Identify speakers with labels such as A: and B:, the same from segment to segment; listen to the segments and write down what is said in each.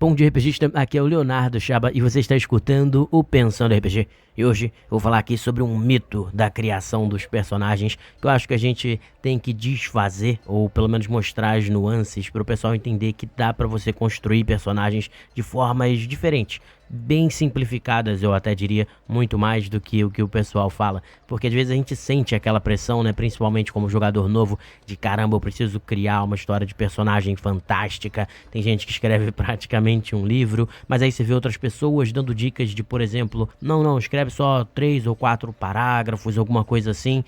A: Bom dia, RPGista, aqui é o Leonardo Chaba e você está escutando o Pensando RPG. E hoje eu vou falar aqui sobre um mito da criação dos personagens que eu acho que a gente tem que desfazer, ou pelo menos mostrar as nuances para o pessoal entender que dá para você construir personagens de formas diferentes, bem simplificadas, eu até diria, muito mais do que o pessoal fala, porque às vezes a gente sente aquela pressão, né, principalmente como jogador novo, de caramba, eu preciso criar uma história de personagem fantástica. Tem gente que escreve praticamente um livro, mas aí você vê outras pessoas dando dicas de, por exemplo, não, escreve só 3 ou 4 parágrafos, alguma coisa assim,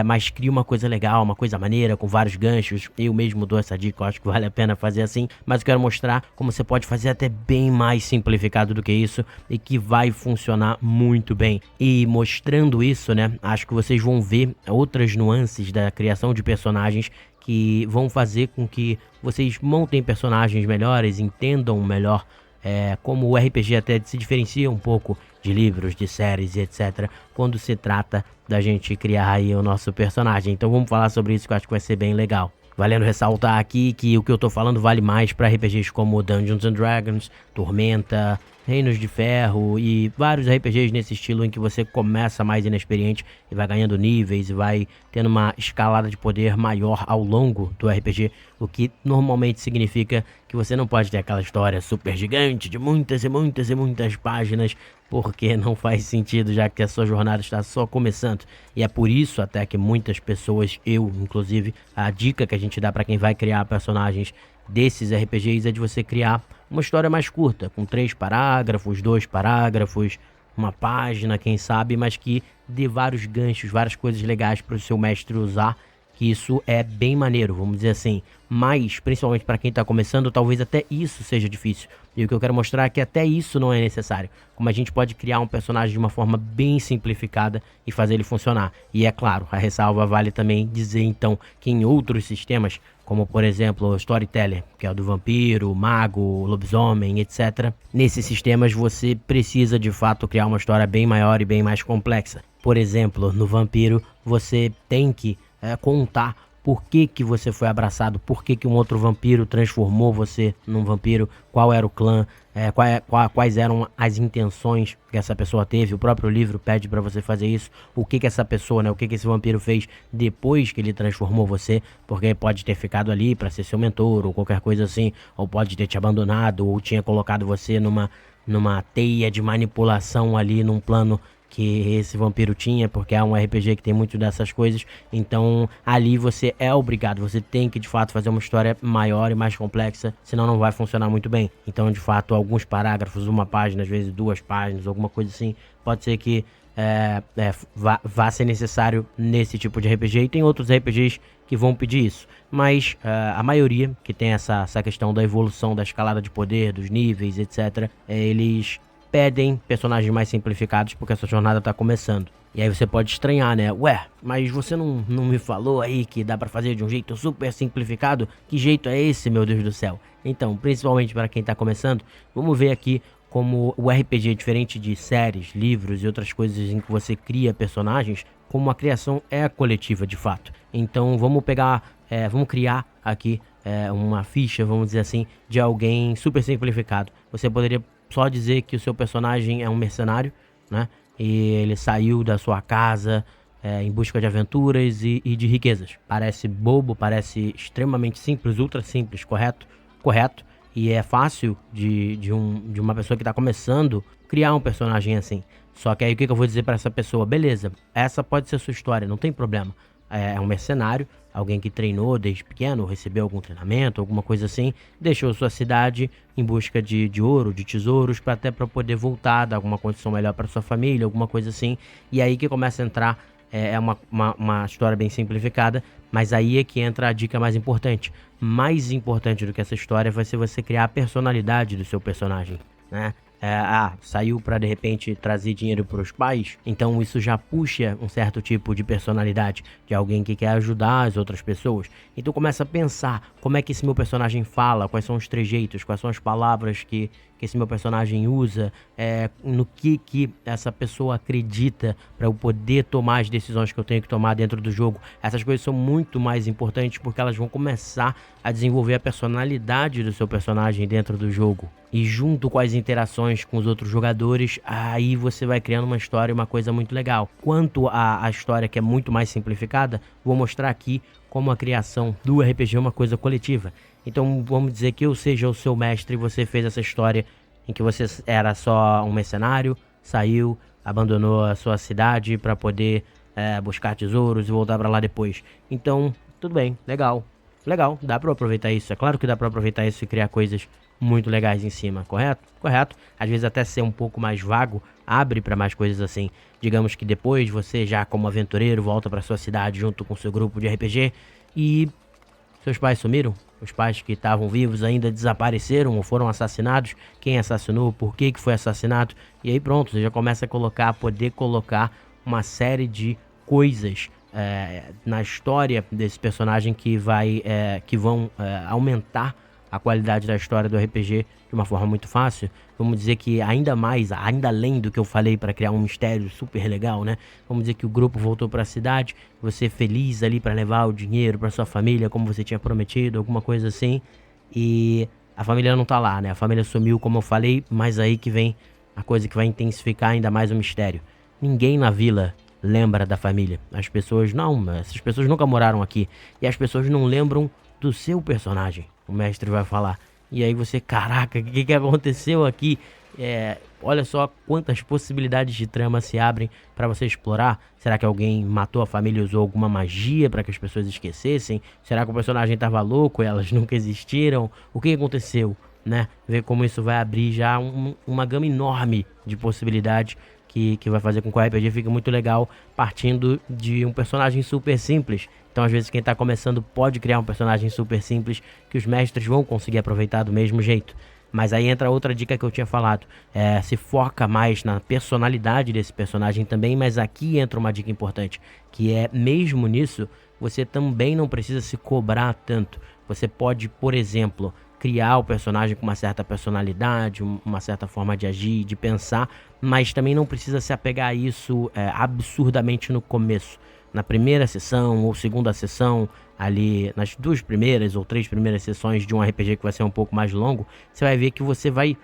A: mas cria uma coisa legal, uma coisa maneira, com vários ganchos. Eu mesmo dou essa dica, eu acho que vale a pena fazer assim, mas eu quero mostrar como você pode fazer até bem mais simplificado do que isso e que vai funcionar muito bem. E mostrando isso, né, acho que vocês vão ver outras nuances da criação de personagens que vão fazer com que vocês montem personagens melhores, entendam melhor como o RPG até se diferencia um pouco de livros, de séries e etc, quando se trata da gente criar aí o nosso personagem. Então vamos falar sobre isso, que eu acho que vai ser bem legal. Valendo ressaltar aqui que o que eu tô falando vale mais para RPGs como Dungeons and Dragons, Tormenta, Reinos de Ferro e vários RPGs nesse estilo em que você começa mais inexperiente e vai ganhando níveis e vai tendo uma escalada de poder maior ao longo do RPG, o que normalmente significa que você não pode ter aquela história super gigante de muitas e muitas e muitas páginas, porque não faz sentido, já que a sua jornada está só começando. E é por isso até que muitas pessoas, eu inclusive, a dica que a gente dá para quem vai criar personagens desses RPGs é de você criar uma história mais curta, com 3 parágrafos, 2 parágrafos, uma página, quem sabe, mas que dê vários ganchos, várias coisas legais para o seu mestre usar, que isso é bem maneiro, vamos dizer assim. Mas, principalmente para quem está começando, talvez até isso seja difícil. E o que eu quero mostrar é que até isso não é necessário. Como a gente pode criar um personagem de uma forma bem simplificada e fazer ele funcionar. E é claro, a ressalva vale também dizer então que em outros sistemas, como por exemplo o Storyteller, que é o do vampiro, mago, lobisomem, etc. Nesses sistemas você precisa de fato criar uma história bem maior e bem mais complexa. Por exemplo, no vampiro você tem que contar por que você foi abraçado, por que um outro vampiro transformou você num vampiro, qual era o clã, quais eram as intenções que essa pessoa teve. O próprio livro pede para você fazer isso, o que essa pessoa, né, o que esse vampiro fez depois que ele transformou você, porque pode ter ficado ali para ser seu mentor ou qualquer coisa assim, ou pode ter te abandonado, ou tinha colocado você numa teia de manipulação ali, num plano que esse vampiro tinha, porque é um RPG que tem muito dessas coisas. Então ali você é obrigado, você tem que de fato fazer uma história maior e mais complexa, senão não vai funcionar muito bem. Então de fato alguns parágrafos, uma página, às vezes 2 páginas, alguma coisa assim, pode ser que vá ser necessário nesse tipo de RPG, e tem outros RPGs que vão pedir isso, mas a maioria que tem essa questão da evolução, da escalada de poder, dos níveis, etc, eles pedem personagens mais simplificados porque essa jornada tá começando. E aí você pode estranhar, né? Ué, mas você não me falou aí que dá pra fazer de um jeito super simplificado? Que jeito é esse, meu Deus do céu? Então, principalmente para quem tá começando, vamos ver aqui como o RPG, diferente de séries, livros e outras coisas em que você cria personagens, como a criação é coletiva de fato. Então vamos criar aqui uma ficha, vamos dizer assim, de alguém super simplificado. Você poderia só dizer que o seu personagem é um mercenário, né? E ele saiu da sua casa em busca de aventuras e de riquezas. Parece bobo, parece extremamente simples, ultra simples, correto? Correto. E é fácil de uma pessoa que está começando criar um personagem assim. Só que aí o que eu vou dizer para essa pessoa? Beleza, essa pode ser a sua história, não tem problema. É um mercenário, alguém que treinou desde pequeno, recebeu algum treinamento, alguma coisa assim, deixou sua cidade em busca de ouro, de tesouros, para poder voltar, dar alguma condição melhor para sua família, alguma coisa assim. E aí que começa a entrar, uma história bem simplificada, mas aí é que entra a dica mais importante. Mais importante do que essa história vai ser você criar a personalidade do seu personagem, né? Saiu para de repente trazer dinheiro para os pais, então isso já puxa um certo tipo de personalidade, de alguém que quer ajudar as outras pessoas. Então começa a pensar como é que esse meu personagem fala, quais são os trejeitos, quais são as palavras que que esse meu personagem usa, no que essa pessoa acredita para eu poder tomar as decisões que eu tenho que tomar dentro do jogo. Essas coisas são muito mais importantes porque elas vão começar a desenvolver a personalidade do seu personagem dentro do jogo. E junto com as interações com os outros jogadores, aí você vai criando uma história, uma coisa muito legal. Quanto à história, que é muito mais simplificada, vou mostrar aqui como a criação do RPG é uma coisa coletiva. Então vamos dizer que eu seja o seu mestre e você fez essa história em que você era só um mercenário, saiu, abandonou a sua cidade para poder buscar tesouros e voltar para lá depois. Então, tudo bem, legal, dá para aproveitar isso. É claro que dá para aproveitar isso e criar coisas muito legais em cima, correto? Correto. Às vezes até ser um pouco mais vago, abre para mais coisas assim. Digamos que depois você já como aventureiro volta para sua cidade junto com seu grupo de RPG e seus pais sumiram. Os pais que estavam vivos ainda desapareceram ou foram assassinados. Quem assassinou, por que foi assassinado. E aí pronto, você já começa a poder colocar uma série de coisas na história desse personagem que vão aumentar a qualidade da história do RPG de uma forma muito fácil. Vamos dizer que ainda além do que eu falei para criar um mistério super legal, né? Vamos dizer que o grupo voltou para a cidade, você feliz ali para levar o dinheiro para sua família, como você tinha prometido, alguma coisa assim, e a família não tá lá, né? A família sumiu, como eu falei, mas aí que vem a coisa que vai intensificar ainda mais o mistério. Ninguém na vila lembra da família. Essas pessoas nunca moraram aqui e as pessoas não lembram do seu personagem. O mestre vai falar. E aí você, caraca, o que aconteceu aqui? Olha só quantas possibilidades de trama se abrem para você explorar. Será que alguém matou a família e usou alguma magia para que as pessoas esquecessem? Será que o personagem estava louco e elas nunca existiram? O que aconteceu? Né? Ver como isso vai abrir já uma gama enorme de possibilidades que vai fazer com que o RPG fique muito legal, partindo de um personagem super simples. Então, às vezes, quem está começando pode criar um personagem super simples que os mestres vão conseguir aproveitar do mesmo jeito. Mas aí entra outra dica que eu tinha falado. Se foca mais na personalidade desse personagem também, mas aqui entra uma dica importante, que é, mesmo nisso, você também não precisa se cobrar tanto. Você pode, por exemplo, criar o personagem com uma certa personalidade, uma certa forma de agir, de pensar, mas também não precisa se apegar a isso absurdamente no começo. Na primeira sessão ou segunda sessão, ali nas 2 primeiras ou 3 primeiras sessões de um RPG que vai ser um pouco mais longo, você vai ver que você vai,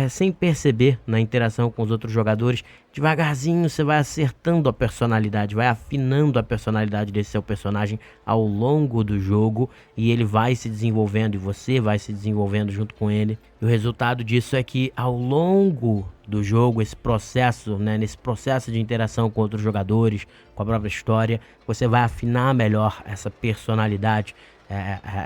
A: sem perceber na interação com os outros jogadores, devagarzinho você vai acertando a personalidade, vai afinando a personalidade desse seu personagem ao longo do jogo, e ele vai se desenvolvendo e você vai se desenvolvendo junto com ele. E o resultado disso é que ao longo do jogo, esse processo, né, nesse processo de interação com outros jogadores, com a própria história, você vai afinar melhor essa personalidade,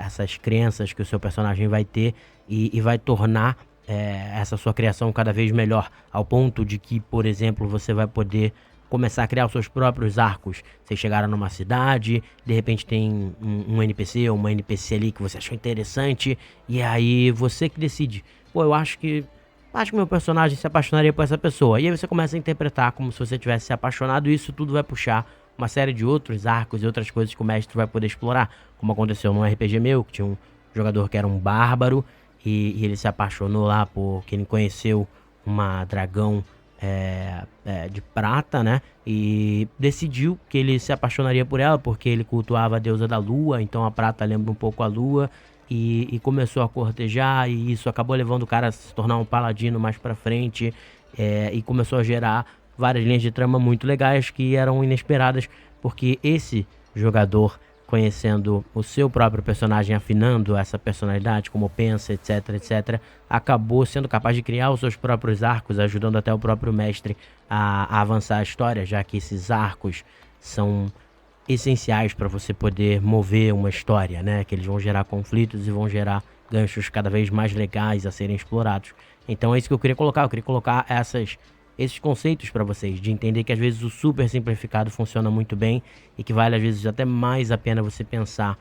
A: essas crenças que o seu personagem vai ter, e vai tornar essa sua criação cada vez melhor, ao ponto de que, por exemplo, você vai poder começar a criar os seus próprios arcos. Vocês chegaram numa cidade, de repente tem um NPC ou uma NPC ali que você achou interessante, e aí você que decide, pô, eu acho que meu personagem se apaixonaria por essa pessoa. E aí você começa a interpretar como se você tivesse se apaixonado, e isso tudo vai puxar uma série de outros arcos e outras coisas que o mestre vai poder explorar, como aconteceu num RPG meu, que tinha um jogador que era um bárbaro, e ele se apaixonou lá porque ele conheceu uma dragão de prata, né? E decidiu que ele se apaixonaria por ela porque ele cultuava a deusa da lua, então a prata lembra um pouco a lua, e começou a cortejar, e isso acabou levando o cara a se tornar um paladino mais pra frente, e começou a gerar várias linhas de trama muito legais que eram inesperadas, porque esse jogador, conhecendo o seu próprio personagem, afinando essa personalidade, como pensa, etc, etc, acabou sendo capaz de criar os seus próprios arcos, ajudando até o próprio mestre a avançar a história, já que esses arcos são essenciais para você poder mover uma história, né? Que eles vão gerar conflitos e vão gerar ganchos cada vez mais legais a serem explorados. Então é isso que eu queria colocar. Eu queria colocar esses conceitos para vocês, de entender que às vezes o super simplificado funciona muito bem e que vale às vezes até mais a pena você pensar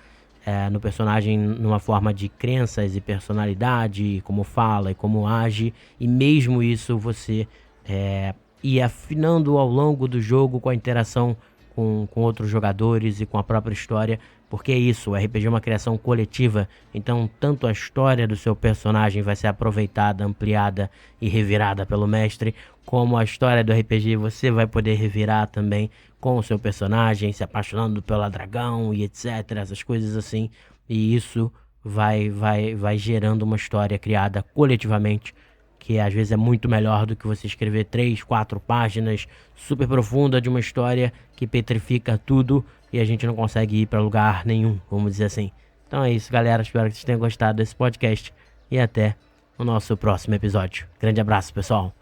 A: no personagem numa forma de crenças e personalidade, como fala e como age, e mesmo isso você ir afinando ao longo do jogo com a interação com outros jogadores e com a própria história, Porque é isso, o RPG é uma criação coletiva, então tanto a história do seu personagem vai ser aproveitada, ampliada e revirada pelo mestre, como a história do RPG você vai poder revirar também com o seu personagem, se apaixonando pela dragão e etc, essas coisas assim, e isso vai gerando uma história criada coletivamente, que às vezes é muito melhor do que você escrever 3, 4 páginas super profunda de uma história que petrifica tudo e a gente não consegue ir para lugar nenhum, vamos dizer assim. Então é isso, galera. Espero que vocês tenham gostado desse podcast e até o nosso próximo episódio. Grande abraço, pessoal.